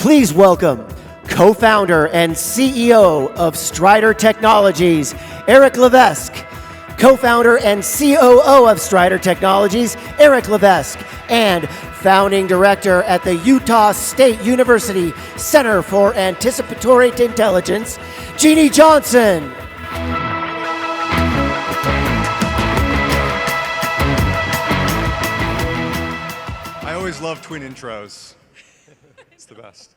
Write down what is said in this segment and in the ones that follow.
Please welcome co-founder and CEO of Strider Technologies, Eric Levesque, co-founder and COO of Strider Technologies, Eric Levesque, and founding director at the Utah State University Center for Anticipatory Intelligence, Jeannie Johnson. I always love twin intros. It's the best.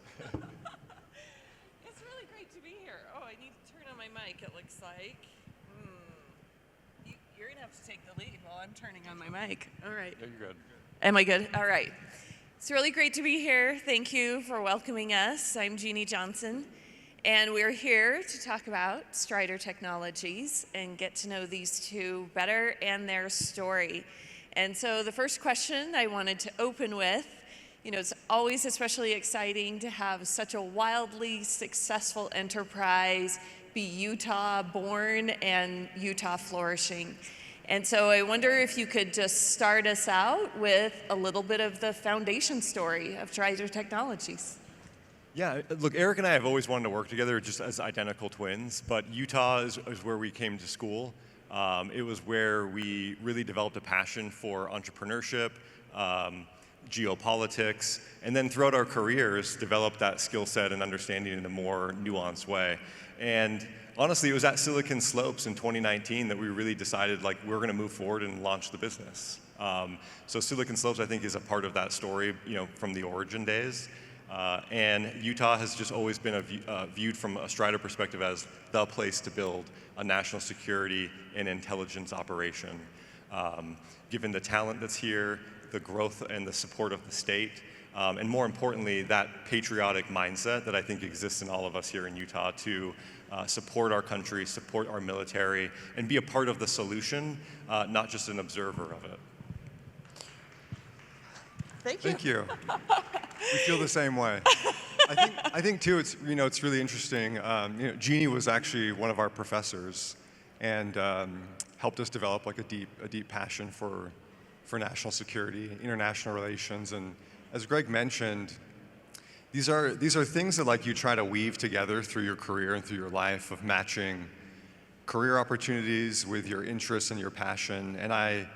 It's really great to be here. Oh, I need to turn on my mic, it looks like. You're going to have to take the lead while I'm turning on my mic. All right. Yeah, you're good. Am I good? All right. It's really great to be here. Thank you for welcoming us. I'm Jeannie Johnson, and we're here to talk about Strider Technologies and get to know these two better and their story. And so the first question I wanted to open with, it's always especially exciting to have such a wildly successful enterprise be Utah born and Utah flourishing. And so I wonder if you could just start us out with a little bit of the foundation story of Strider Technologies. Yeah, look, Eric and I have always wanted to work together just as identical twins, but Utah is where we came to school. It was where we really developed a passion for entrepreneurship, geopolitics, and then throughout our careers developed that skill set and understanding in a more nuanced way. And honestly, it was at Silicon Slopes in 2019 that we really decided we're going to move forward and launch the business. So Silicon Slopes, I think, is a part of that story, from the origin days. And Utah has just always been viewed from a Strider perspective as the place to build a national security and intelligence operation. Given the talent that's here, the growth and the support of the state, and more importantly, that patriotic mindset that I think exists in all of us here in Utah to support our country, support our military, and be a part of the solution, not just an observer of it. Thank you. Thank you. We feel the same way. I think too, it's really interesting. Jeannie was actually one of our professors, and helped us develop a deep passion for national security, international relations, and as Greg mentioned, these are things that you try to weave together through your career and through your life of matching career opportunities with your interests and your passion. And I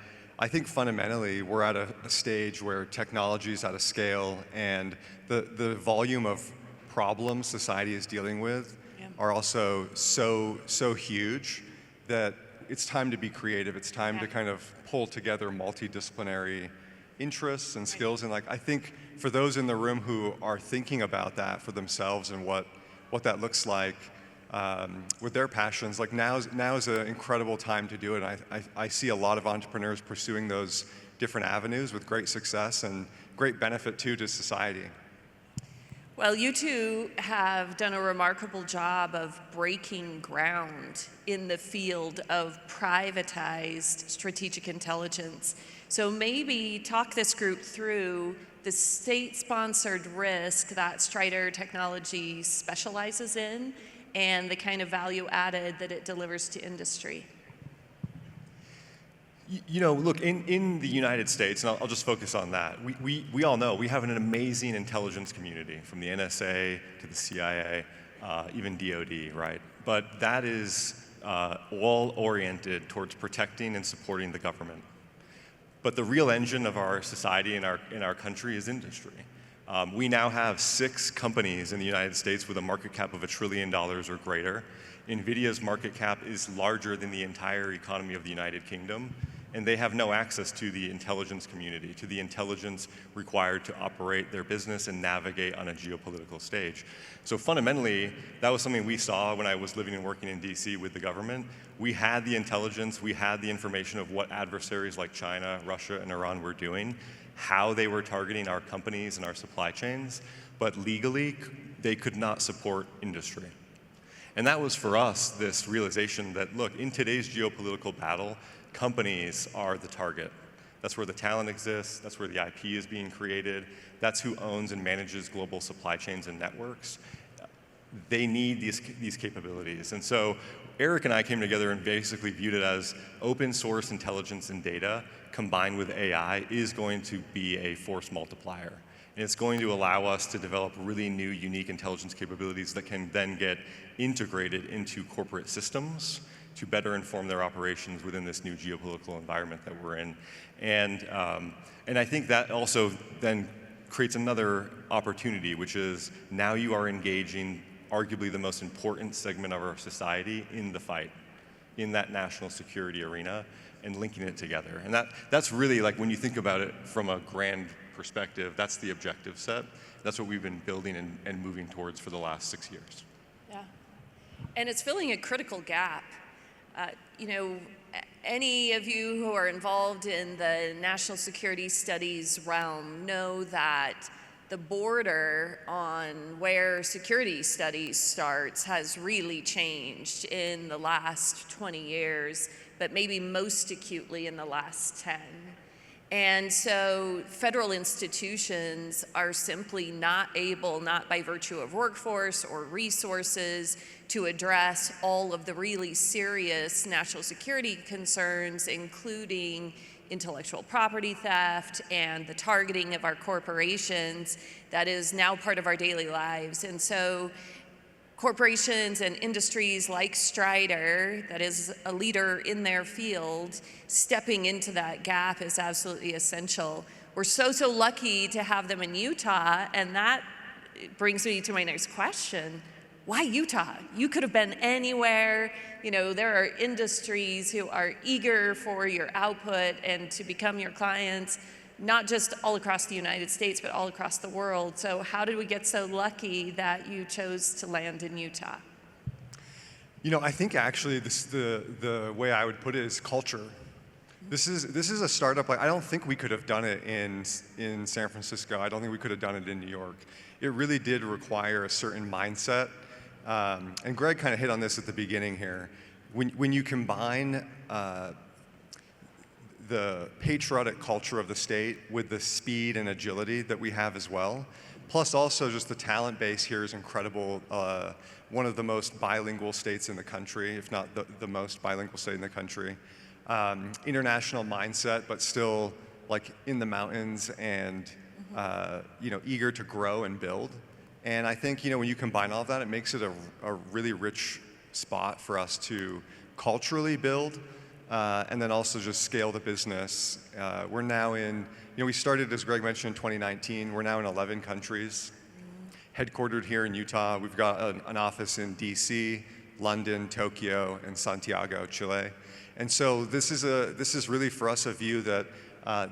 think fundamentally we're at a stage where technology is at a scale, and the volume of problems society is dealing with are also so huge that it's time to be creative. It's time to kind of pull together multidisciplinary interests and skills. And I think for those in the room who are thinking about that for themselves and what that looks like with their passions, now is an incredible time to do it. I see a lot of entrepreneurs pursuing those different avenues with great success and great benefit too to society. Well, you two have done a remarkable job of breaking ground in the field of privatized strategic intelligence. So maybe talk this group through the state-sponsored risk that Strider Technologies specializes in and the kind of value added that it delivers to industry. Look, in the United States, and I'll just focus on that, we all know we have an amazing intelligence community, from the NSA to the CIA, even DoD, right? But that is all oriented towards protecting and supporting the government. But the real engine of our society and in our country is industry. We now have 6 companies in the United States with a market cap of $1 trillion or greater. NVIDIA's market cap is larger than the entire economy of the United Kingdom, and they have no access to the intelligence community, to the intelligence required to operate their business and navigate on a geopolitical stage. So fundamentally, that was something we saw when I was living and working in DC with the government. We had the intelligence, we had the information of what adversaries like China, Russia, and Iran were doing, how they were targeting our companies and our supply chains, but legally, they could not support industry. And that was for us this realization that, look, in today's geopolitical battle, companies are the target. That's where the talent exists, that's where the IP is being created, that's who owns and manages global supply chains and networks. They need these capabilities. And so Eric and I came together and basically viewed it as open source intelligence and data combined with AI is going to be a force multiplier. And it's going to allow us to develop really new, unique intelligence capabilities that can then get integrated into corporate systems to better inform their operations within this new geopolitical environment that we're in. And I think that also then creates another opportunity, which is now you are engaging arguably the most important segment of our society in the fight, in that national security arena, and linking it together. And that's really, like, when you think about it from a grand perspective, that's the objective set. That's what we've been building and moving towards for the last 6 years. Yeah. And it's filling a critical gap. Any of you who are involved in the national security studies realm know that the border on where security studies starts has really changed in the last 20 years, but maybe most acutely in the last 10. And so federal institutions are simply not able, not by virtue of workforce or resources, to address all of the really serious national security concerns, including intellectual property theft and the targeting of our corporations that is now part of our daily lives. And so corporations and industries like Strider, that is a leader in their field, stepping into that gap is absolutely essential. We're so lucky to have them in Utah, and that brings me to my next question. Why Utah? You could have been anywhere. There are industries who are eager for your output and to become your clients, not just all across the United States, but all across the world. So how did we get so lucky that you chose to land in Utah? I think actually the way I would put it is culture. This is a startup. I don't think we could have done it in San Francisco. I don't think we could have done it in New York. It really did require a certain mindset. And Greg kind of hit on this at the beginning here. When you combine the patriotic culture of the state with the speed and agility that we have as well, plus also just the talent base here is incredible. One of the most bilingual states in the country, if not the most bilingual state in the country. International mindset, but still like in the mountains and eager to grow and build. And I think when you combine all of that, it makes it a really rich spot for us to culturally build and then also just scale the business. We're now in, we started, as Greg mentioned, in 2019. We're now in 11 countries, headquartered here in Utah. We've got an office in DC, London, Tokyo, and Santiago, Chile. And so this is really for us a view that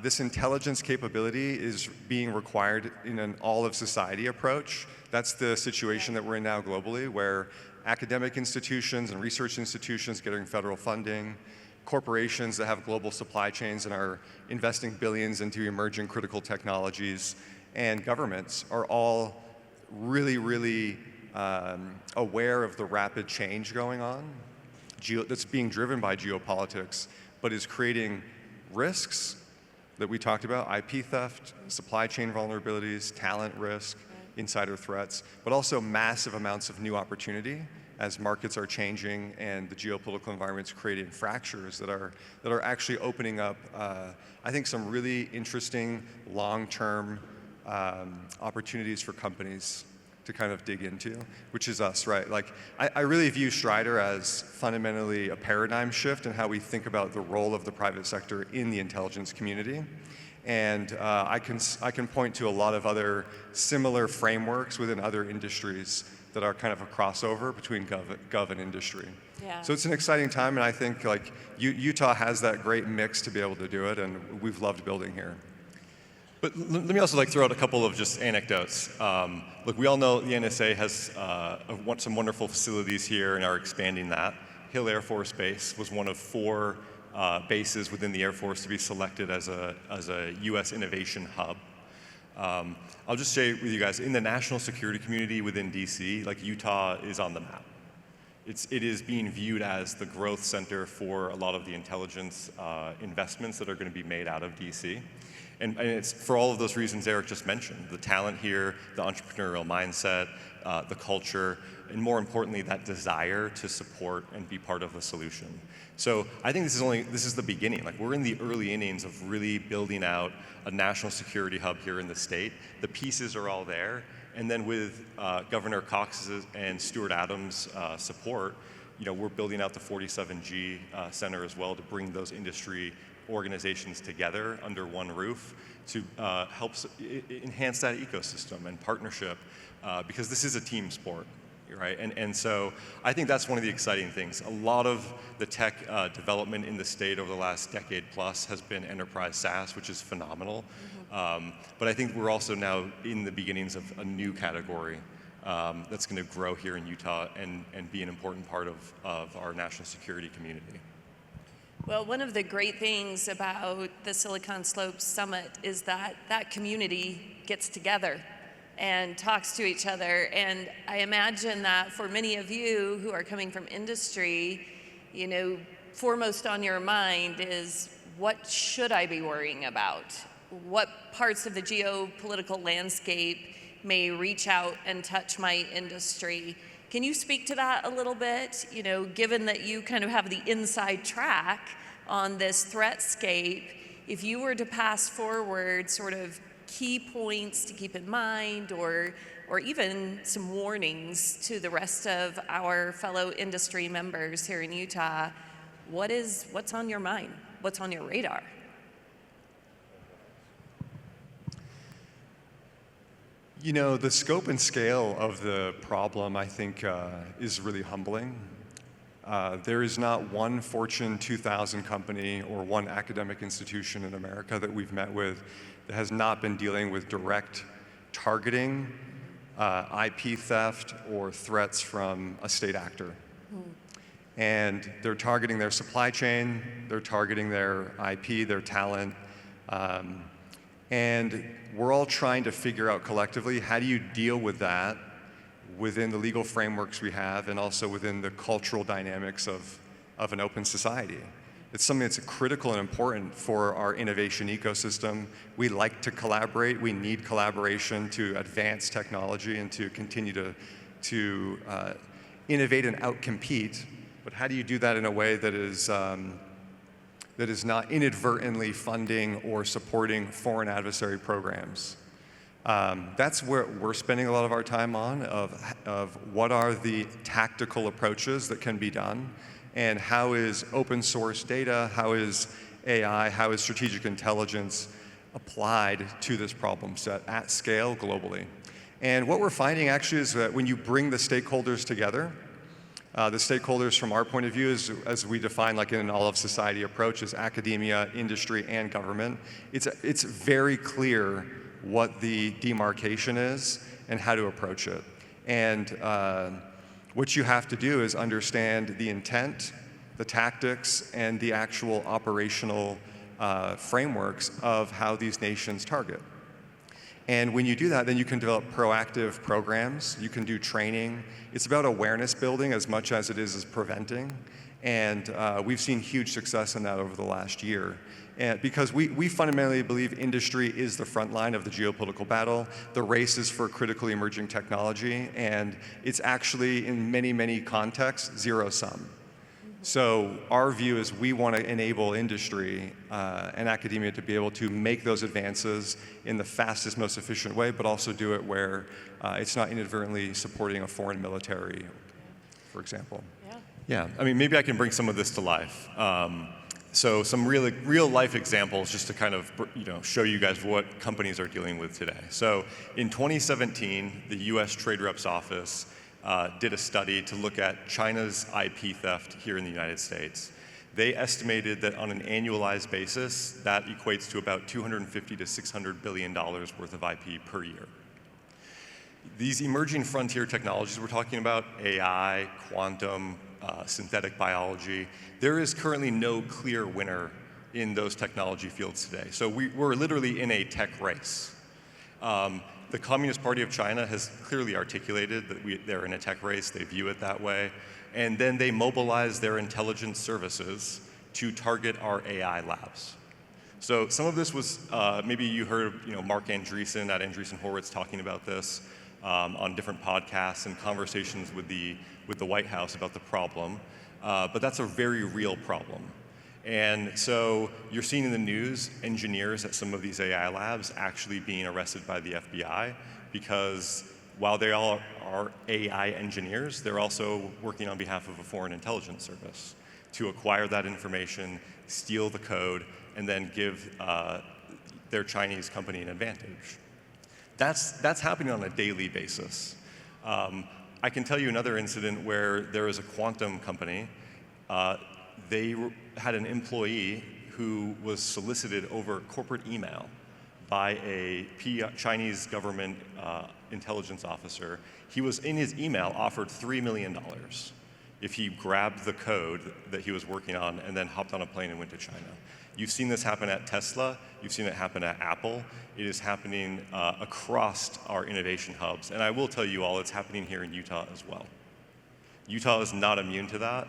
this intelligence capability is being required in an all-of-society approach. That's the situation that we're in now globally, where academic institutions and research institutions getting federal funding, corporations that have global supply chains and are investing billions into emerging critical technologies, and governments are all really, really aware of the rapid change going on that's being driven by geopolitics, but is creating risks that we talked about: IP theft, supply chain vulnerabilities, talent risk, insider threats, but also massive amounts of new opportunity as markets are changing and the geopolitical environment's creating fractures that are actually opening up, I think, some really interesting long-term opportunities for companies to kind of dig into, which is us, right? Like, I really view Strider as fundamentally a paradigm shift in how we think about the role of the private sector in the intelligence community. And I can point to a lot of other similar frameworks within other industries that are kind of a crossover between gov and industry. Yeah. So it's an exciting time, and I think like Utah has that great mix to be able to do it, and we've loved building here. But let me also throw out a couple of just anecdotes. Look, we all know the NSA has some wonderful facilities here and are expanding that. Hill Air Force Base was one of 4 bases within the Air Force to be selected as a U.S. innovation hub. I'll just say with you guys, in the national security community within DC, like, Utah is on the map. It is being viewed as the growth center for a lot of the intelligence investments that are going to be made out of DC. And it's for all of those reasons Eric just mentioned, the talent here, the entrepreneurial mindset, the culture, and more importantly, that desire to support and be part of the solution. So I think this is the beginning. Like, we're in the early innings of really building out a national security hub here in the state. The pieces are all there. And then with Governor Cox's and Stuart Adams' support, we're building out the 47G Center as well to bring those industry organizations together under one roof to help enhance that ecosystem and partnership, because this is a team sport, right? And so I think that's one of the exciting things. A lot of the tech development in the state over the last decade plus has been enterprise SaaS, which is phenomenal. But I think we're also now in the beginnings of a new category that's going to grow here in Utah and be an important part of our national security community. Well, one of the great things about the Silicon Slopes Summit is that that community gets together and talks to each other. And I imagine that for many of you who are coming from industry, foremost on your mind is, what should I be worrying about? What parts of the geopolitical landscape may reach out and touch my industry? Can you speak to that a little bit? Given that you kind of have the inside track on this threatscape, if you were to pass forward sort of key points to keep in mind, or even some warnings to the rest of our fellow industry members here in Utah, what's on your mind? What's on your radar? The scope and scale of the problem, I think, is really humbling. There is not one Fortune 2000 company or one academic institution in America that we've met with that has not been dealing with direct targeting, IP theft, or threats from a state actor. And they're targeting their supply chain, they're targeting their IP, their talent, and we're all trying to figure out collectively, how do you deal with that within the legal frameworks we have and also within the cultural dynamics of an open society. It's something that's critical and important for our innovation ecosystem. We like to collaborate. We need collaboration to advance technology and to continue to innovate and outcompete. But how do you do that in a way that is not inadvertently funding or supporting foreign adversary programs? That's where we're spending a lot of our time on, of what are the tactical approaches that can be done, and how is open source data, how is AI, how is strategic intelligence applied to this problem set at scale globally. And what we're finding actually is that when you bring the stakeholders together, the stakeholders from our point of view, as we define like in an all of society approach, is academia, industry, and government. It's very clear what the demarcation is and how to approach it. And what you have to do is understand the intent, the tactics, and the actual operational frameworks of how these nations target. And when you do that, then you can develop proactive programs, you can do training. It's about awareness building as much as it is preventing. And we've seen huge success in that over the last year. And because we fundamentally believe industry is the front line of the geopolitical battle. The race is for critically emerging technology, and it's actually, in many, many contexts, zero-sum. So our view is we want to enable industry and academia to be able to make those advances in the fastest, most efficient way, but also do it where it's not inadvertently supporting a foreign military, for example. Yeah, I mean, maybe I can bring some of this to life. So some real life examples just to kind of show you guys what companies are dealing with today. So in 2017, the US Trade Rep's office did a study to look at China's IP theft here in the United States. They estimated that on an annualized basis, that equates to about $250 to $600 billion worth of IP per year. These emerging frontier technologies we're talking about, AI, quantum, synthetic biology, there is currently no clear winner in those technology fields today. So we're literally in a tech race. The Communist Party of China has clearly articulated that they're in a tech race, they view it that way, and then they mobilize their intelligence services to target our AI labs. So some of this was, maybe you heard Mark Andreessen at Andreessen Horowitz talking about this on different podcasts and conversations with the White House about the problem. But that's a very real problem. And so you're seeing in the news engineers at some of these AI labs actually being arrested by the FBI because while they all are AI engineers, they're also working on behalf of a foreign intelligence service to acquire that information, steal the code, and then give their Chinese company an advantage. That's happening on a daily basis. I can tell you another incident where there was a quantum company. They had an employee who was solicited over corporate email by a Chinese government intelligence officer. He was, in his email, offered $3 million if he grabbed the code that he was working on and then hopped on a plane and went to China. You've seen this happen at Tesla. You've seen it happen at Apple. It is happening across our innovation hubs. And I will tell you all, it's happening here in Utah as well. Utah is not immune to that.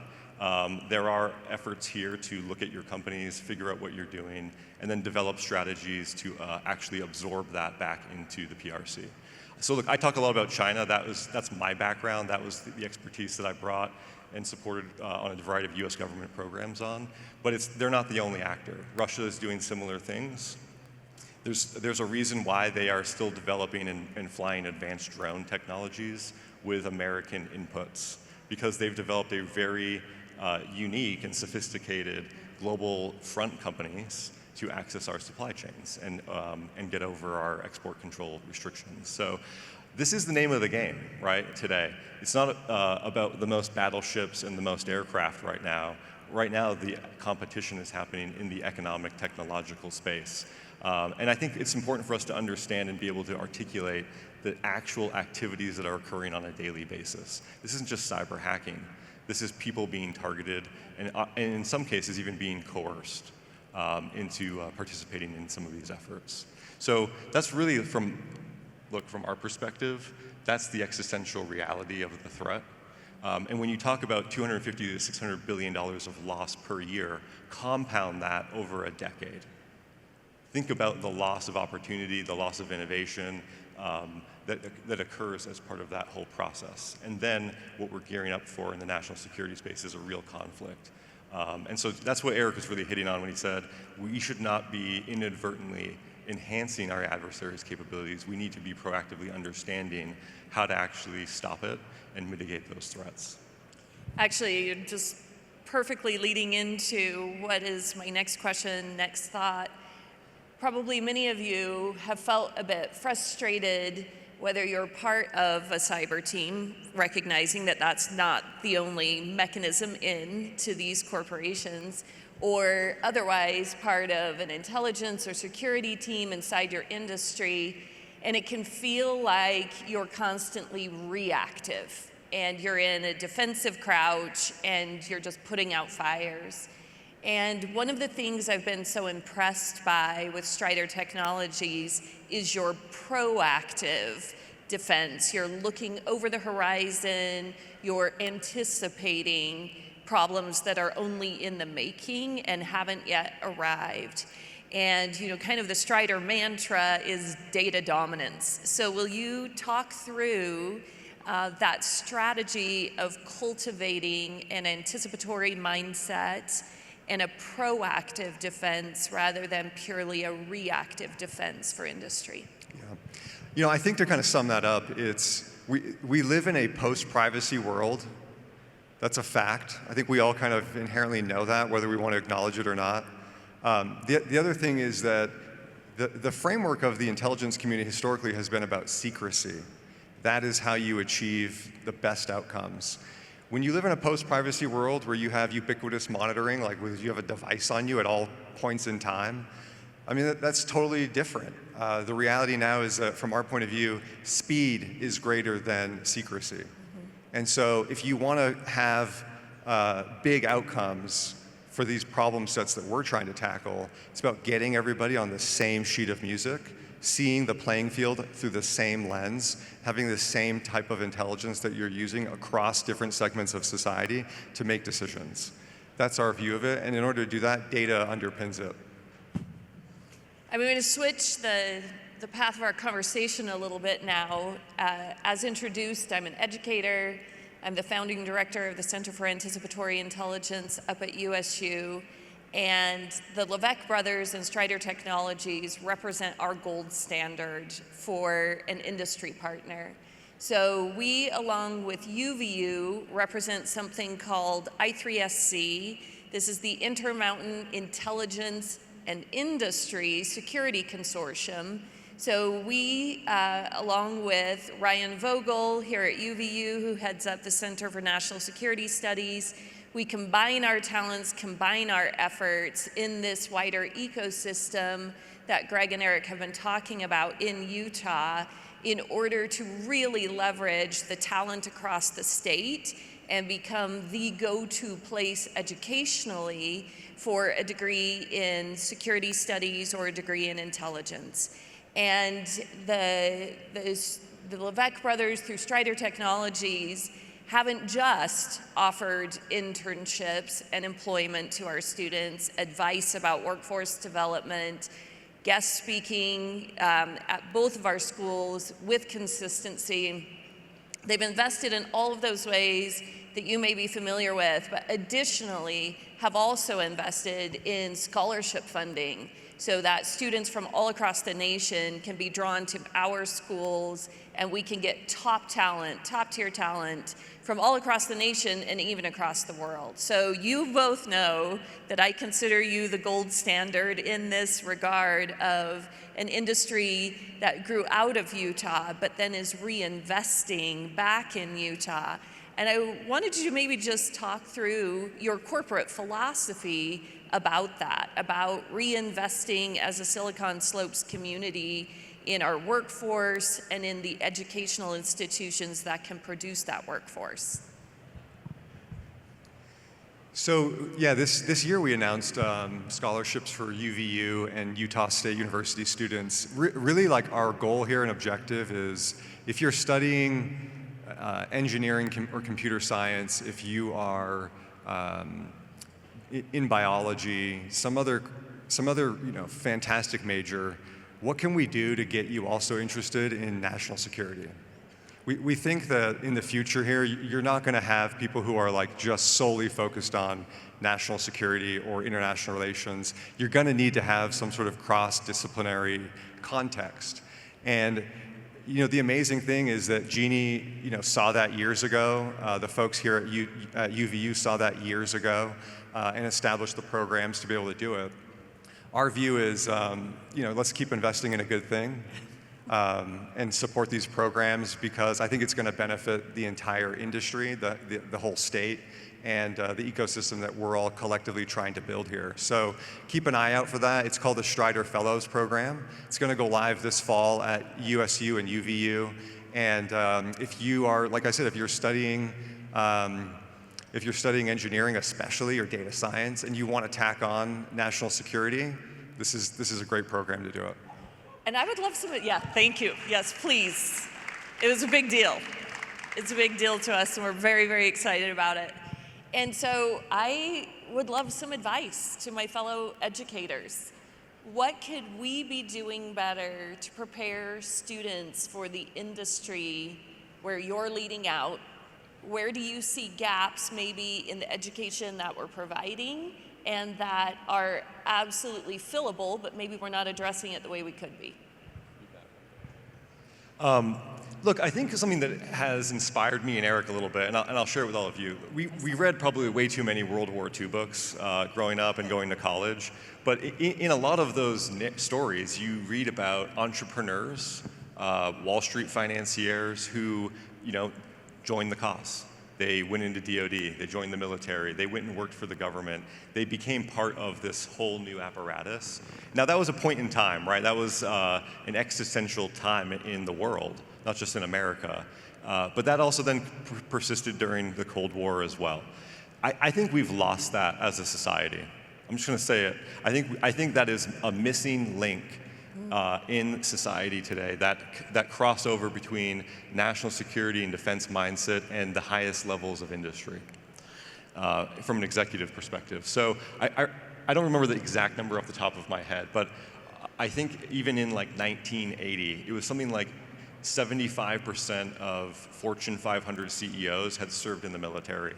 There are efforts here to look at your companies, figure out what you're doing, and then develop strategies to actually absorb that back into the PRC. So look, I talk a lot about China. That's my background. That was the expertise that I brought and supported on a variety of US government programs on. But they're not the only actor. Russia is doing similar things. There's a reason why they are still developing and flying advanced drone technologies with American inputs, because they've developed a very unique and sophisticated global front companies to access our supply chains and get over our export control restrictions. So this is the name of the game, right, today. It's not about the most battleships and the most aircraft right now. Right now, the competition is happening in the economic, technological space. And I think it's important for us to understand and be able to articulate the actual activities that are occurring on a daily basis. This isn't just cyber hacking. This is people being targeted and in some cases even being coerced into participating in some of these efforts. So that's really from our perspective, that's the existential reality of the threat. And when you talk about $250 to $600 billion of loss per year, compound that over a decade. Think about the loss of opportunity, the loss of innovation that occurs as part of that whole process. And then what we're gearing up for in the national security space is a real conflict. And so that's what Eric was really hitting on when he said, we should not be inadvertently enhancing our adversaries' capabilities. We need to be proactively understanding how to actually stop it and mitigate those threats. Actually, you're just perfectly leading into what is my next question, next thought. Probably many of you have felt a bit frustrated, whether you're part of a cyber team, recognizing that that's not the only mechanism into these corporations, or otherwise part of an intelligence or security team inside your industry, and it can feel like you're constantly reactive and you're in a defensive crouch and you're just putting out fires. And one of the things I've been so impressed by with Strider Technologies is your proactive defense. You're looking over the horizon, you're anticipating problems that are only in the making and haven't yet arrived. And kind of the Strider mantra is data dominance. So will you talk through that strategy of cultivating an anticipatory mindset and a proactive defense rather than purely a reactive defense for industry? Yeah. I think to kind of sum that up, we live in a post-privacy world. That's a fact. I think we all kind of inherently know that, whether we want to acknowledge it or not. The other thing is that the framework of the intelligence community historically has been about secrecy. That is how you achieve the best outcomes. When you live in a post-privacy world where you have ubiquitous monitoring, like you have a device on you at all points in time, I mean, that's totally different. The reality now is that from our point of view, speed is greater than secrecy. Mm-hmm. And so if you want to have big outcomes for these problem sets that we're trying to tackle, it's about getting everybody on the same sheet of music, seeing the playing field through the same lens, having the same type of intelligence that you're using across different segments of society to make decisions. That's our view of it, and in order to do that, data underpins it. I'm going to switch the path of our conversation a little bit now. As introduced, I'm an educator. I'm the founding director of the Center for Anticipatory Intelligence up at USU. And the Levesque brothers and Strider Technologies represent our gold standard for an industry partner. So we, along with UVU, represent something called I3SC. This is the Intermountain Intelligence and Industry Security Consortium. So we, along with Ryan Vogel here at UVU, who heads up the Center for National Security Studies, we combine our talents, combine our efforts in this wider ecosystem that Greg and Eric have been talking about in Utah in order to really leverage the talent across the state and become the go-to place educationally for a degree in security studies or a degree in intelligence. And the Levesque brothers through Strider Technologies haven't just offered internships and employment to our students, advice about workforce development, guest speaking at both of our schools with consistency. They've invested in all of those ways that you may be familiar with, but additionally have also invested in scholarship funding so that students from all across the nation can be drawn to our schools and we can get top talent, top-tier talent from all across the nation and even across the world. So you both know that I consider you the gold standard in this regard of an industry that grew out of Utah but then is reinvesting back in Utah. And I wanted you to maybe just talk through your corporate philosophy about that, about reinvesting as a Silicon Slopes community in our workforce and in the educational institutions that can produce that workforce. So yeah, this year we announced scholarships for UVU and Utah State University students. Really, like, our goal here and objective is if you're studying engineering or computer science, if you are in biology, some other fantastic major, what can we do to get you also interested in national security? We think that in the future here, you're not going to have people who are like just solely focused on national security or international relations. You're going to need to have some sort of cross-disciplinary context. And the amazing thing is that Jeannie, saw that years ago. The folks here at UVU saw that years ago and established the programs to be able to do it. Our view is, let's keep investing in a good thing and support these programs because I think it's going to benefit the entire industry, the whole state, and the ecosystem that we're all collectively trying to build here. So keep an eye out for that. It's called the Strider Fellows Program. It's going to go live this fall at USU and UVU. And if you are, like I said, if you're studying engineering especially, or data science, and you want to tack on national security, this is a great program to do it. And I would love some, yeah, thank you. Yes, please. It was a big deal. It's a big deal to us, and we're very, very excited about it. And so I would love some advice to my fellow educators. What could we be doing better to prepare students for the industry where you're leading out? Where do you see gaps maybe in the education that we're providing and that are absolutely fillable, but maybe we're not addressing it the way we could be? Look, I think something that has inspired me and Eric a little bit, and I'll share it with all of you. We read probably way too many World War II books growing up and going to college, but in a lot of those stories, you read about entrepreneurs, Wall Street financiers who, joined the cause. They went into DOD, they joined the military, they went and worked for the government. They became part of this whole new apparatus. Now that was a point in time, right? That was an existential time in the world, not just in America. But that also then persisted during the Cold War as well. I think we've lost that as a society. I'm just gonna say it. I think that is a missing link in society today, that crossover between national security and defense mindset and the highest levels of industry from an executive perspective. So I don't remember the exact number off the top of my head, but I think even in like 1980, it was something like 75% of Fortune 500 CEOs had served in the military.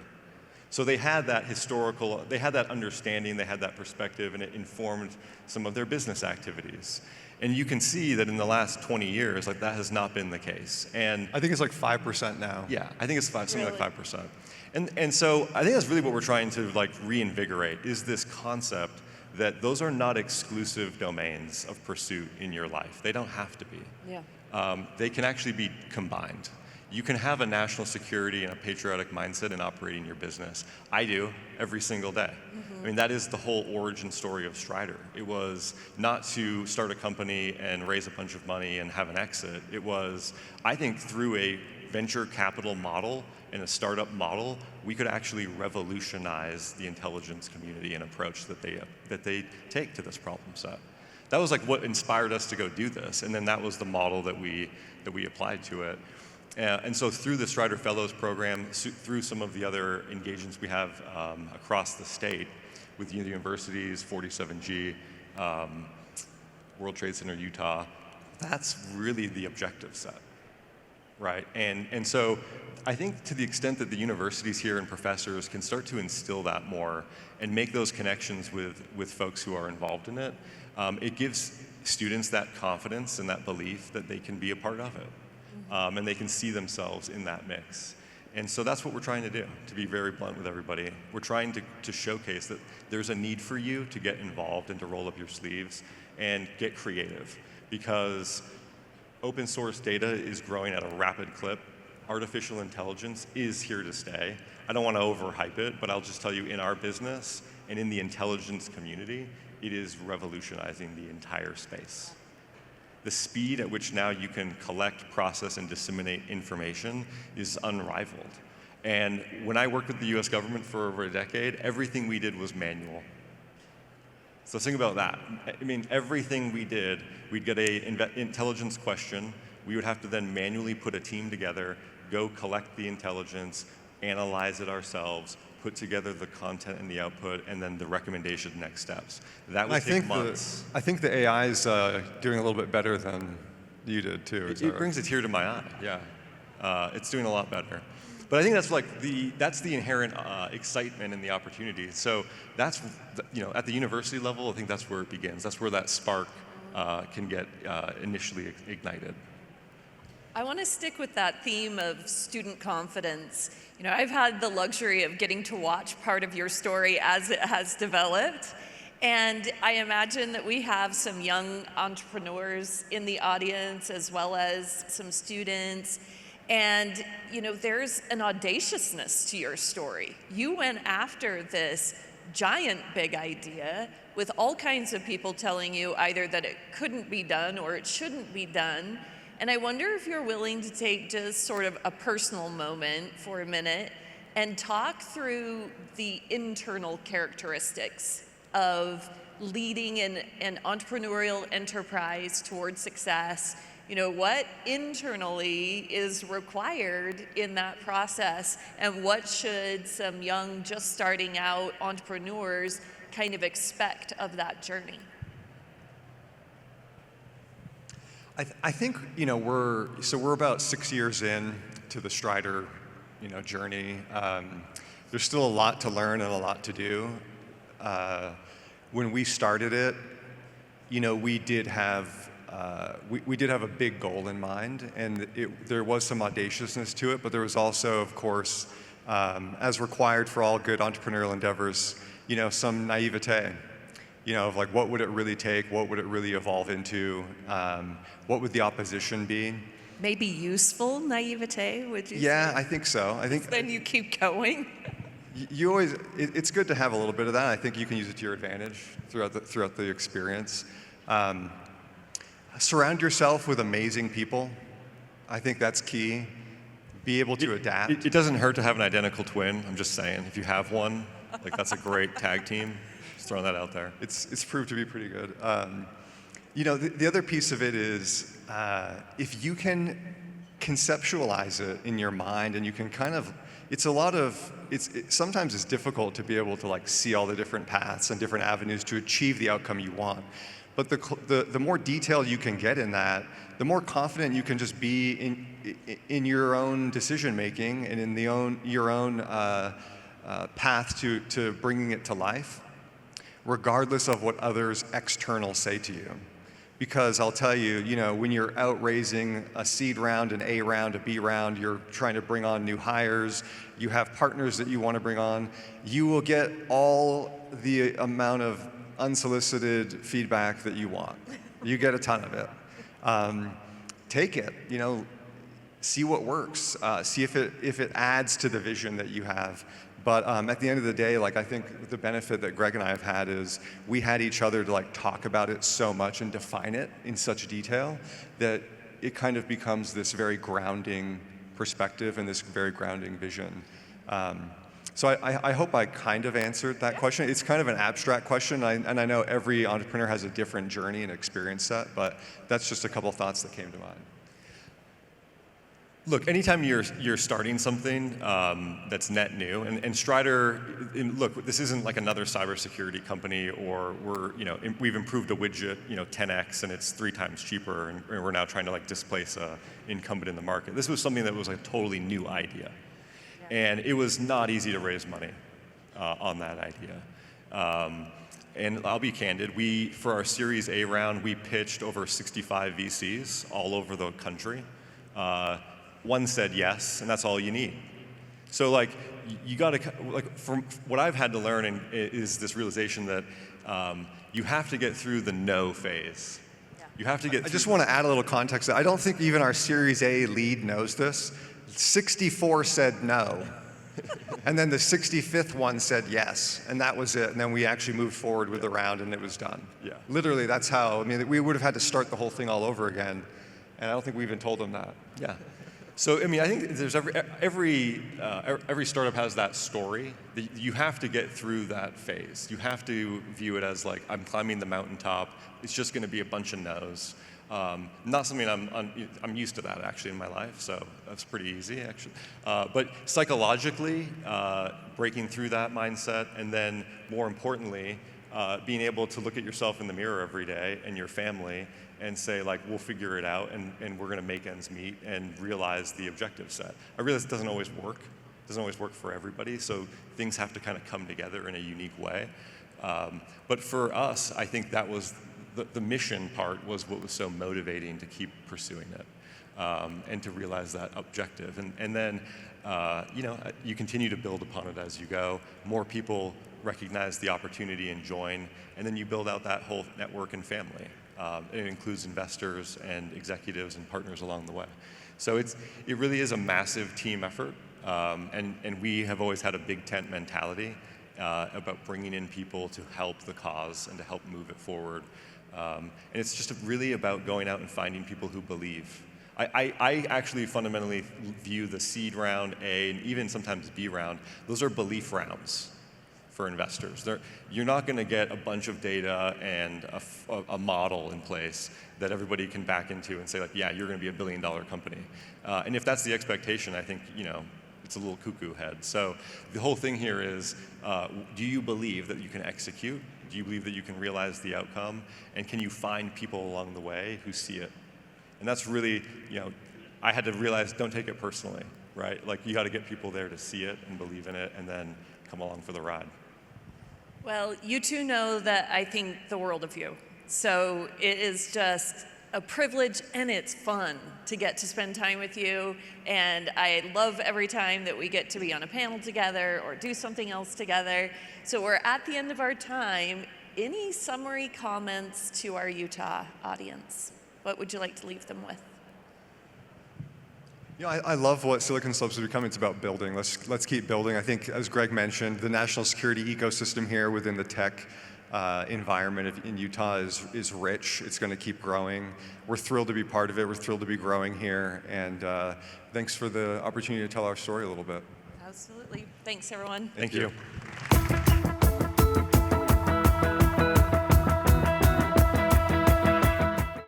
So they had that historical, they had that understanding, they had that perspective, and it informed some of their business activities. And you can see that in the last 20 years, like that has not been the case. And I think it's like 5% now. yeah, I think it's something Really? like 5%. And so I think that's really what we're trying to like reinvigorate is this concept that those are not exclusive domains of pursuit in your life. They don't have to be. Yeah. They can actually be combined. You can have a national security and a patriotic mindset in operating your business. I do every single day. I mean, that is the whole origin story of Strider. It was not to start a company and raise a bunch of money and have an exit. It was, I think, through a venture capital model and a startup model, we could actually revolutionize the intelligence community and approach that they take to this problem set. That was like what inspired us to go do this, and then that was the model that we applied to it. And so through the Strider Fellows program, through some of the other engagements we have across the state with universities, 47G, World Trade Center Utah, that's really the objective set, right? And so I think to the extent that the universities here and professors can start to instill that more and make those connections with folks who are involved in it, it gives students that confidence and that belief that they can be a part of it. And they can see themselves in that mix. And so that's what we're trying to do, to be very blunt with everybody. We're trying to showcase that there's a need for you to get involved and to roll up your sleeves and get creative, because open source data is growing at a rapid clip. Artificial intelligence is here to stay. I don't want to overhype it, but I'll just tell you, in our business and in the intelligence community, it is revolutionizing the entire space. The speed at which now you can collect, process, and disseminate information is unrivaled. And when I worked with the US government for over a decade, everything we did was manual. So think about that. I mean, everything we did, we'd get an intelligence question, we would have to then manually put a team together, go collect the intelligence, analyze it ourselves, put together the content and the output, and then the recommendation next steps. That would take months. I think the AI is doing a little bit better than you did too. It brings a tear to my eye. Yeah, it's doing a lot better. But I think that's like that's the inherent excitement and the opportunity. So that's at the university level, I think that's where it begins. That's where that spark can get initially ignited. I want to stick with that theme of student confidence. You know, I've had the luxury of getting to watch part of your story as it has developed. And I imagine that we have some young entrepreneurs in the audience, as well as some students. And, there's an audaciousness to your story. You went after this giant big idea with all kinds of people telling you either that it couldn't be done or it shouldn't be done. And I wonder if you're willing to take just sort of a personal moment for a minute and talk through the internal characteristics of leading an entrepreneurial enterprise towards success. What internally is required in that process, and what should some young, just starting out entrepreneurs kind of expect of that journey? I think we're about 6 years in to the Strider journey. There's still a lot to learn and a lot to do. When we started it, we did have a big goal in mind, and there was some audaciousness to it, but there was also, of course, as required for all good entrepreneurial endeavors, some naivete. Of like, what would it really take? What would it really evolve into? What would the opposition be? Maybe useful naivete, would you say? Yeah, I think so. I think then you keep going. you always. It's good to have a little bit of that. I think you can use it to your advantage throughout the experience. Surround yourself with amazing people. I think that's key. Be able to adapt. It doesn't hurt to have an identical twin. I'm just saying, if you have one, like that's a great tag team. Just throwing that out there. It's proved to be pretty good. The other piece of it is if you can conceptualize it in your mind, and you can kind of, sometimes it's difficult to be able to like see all the different paths and different avenues to achieve the outcome you want. But the more detail you can get in that, the more confident you can just be in your own decision making and in your own path to bringing it to life, regardless of what others external say to you. Because I'll tell you, when you're out raising a seed round, an A round, a B round, you're trying to bring on new hires, you have partners that you want to bring on, you will get all the amount of unsolicited feedback that you want. You get a ton of it. Take it, see what works, see if it adds to the vision that you have. But at the end of the day, I think the benefit that Greg and I have had is we had each other to talk about it so much and define it in such detail that it kind of becomes this very grounding perspective and this very grounding vision. So I hope I kind of answered that question. It's kind of an abstract question, and I know every entrepreneur has a different journey and experience set, but that's just a couple thoughts that came to mind. Look, anytime you're starting something that's net new, and Strider, look, this isn't like another cybersecurity company, or we've improved a widget 10x and it's 3 times cheaper, and we're now trying to displace an incumbent in the market. This was something that was a totally new idea, and it was not easy to raise money on that idea. And I'll be candid, for our Series A round, we pitched over 65 VCs all over the country. One said yes, and that's all you need. So you got to, from what I've had to learn is this realization that you have to get through the no phase. Yeah. You have to get. I just want to add a little context. I don't think even our Series A lead knows this. 64 said no, and then the 65th one said yes, and that was it. And then we actually moved forward with the round, and it was done. Yeah. Literally, that's how. We would have had to start the whole thing all over again, and I don't think we even told them that. Yeah. So I think there's every startup has that story. You have to get through that phase. You have to view it as I'm climbing the mountaintop. It's just going to be a bunch of no's. Not something I'm used to that actually in my life, so that's pretty easy actually. But psychologically, breaking through that mindset, and then more importantly, being able to look at yourself in the mirror every day and your family and say we'll figure it out, and we're going to make ends meet and realize the objective set. I realize it doesn't always work. It doesn't always work for everybody, so things have to kind of come together in a unique way. But for us, I think that was the mission part was what was so motivating to keep pursuing it, and to realize that objective. And then you continue to build upon it as you go. More people recognize the opportunity and join, and then you build out that whole network and family. It includes investors and executives and partners along the way. So it really is a massive team effort, and we have always had a big tent mentality about bringing in people to help the cause and to help move it forward. And it's just really about going out and finding people who believe. I actually fundamentally view the seed round, A, and even sometimes B round, those are belief rounds for investors. You're not going to get a bunch of data and a model in place that everybody can back into and say yeah, you're going to be $1 billion company. And if that's the expectation, I think it's a little cuckoo head. So the whole thing here is, do you believe that you can execute? Do you believe that you can realize the outcome? And can you find people along the way who see it? And that's really, I had to realize, don't take it personally, right? You got to get people there to see it and believe in it, and then come along for the ride. Well, you two know that I think the world of you. So it is just a privilege, and it's fun to get to spend time with you. And I love every time that we get to be on a panel together or do something else together. So we're at the end of our time. Any summary comments to our Utah audience? What would you like to leave them with? I love what Silicon Slopes is becoming. It's about building. Let's keep building. I think, as Greg mentioned, the national security ecosystem here within the tech environment in Utah is rich. It's going to keep growing. We're thrilled to be part of it. We're thrilled to be growing here. And thanks for the opportunity to tell our story a little bit. Absolutely. Thanks, everyone. Thank you.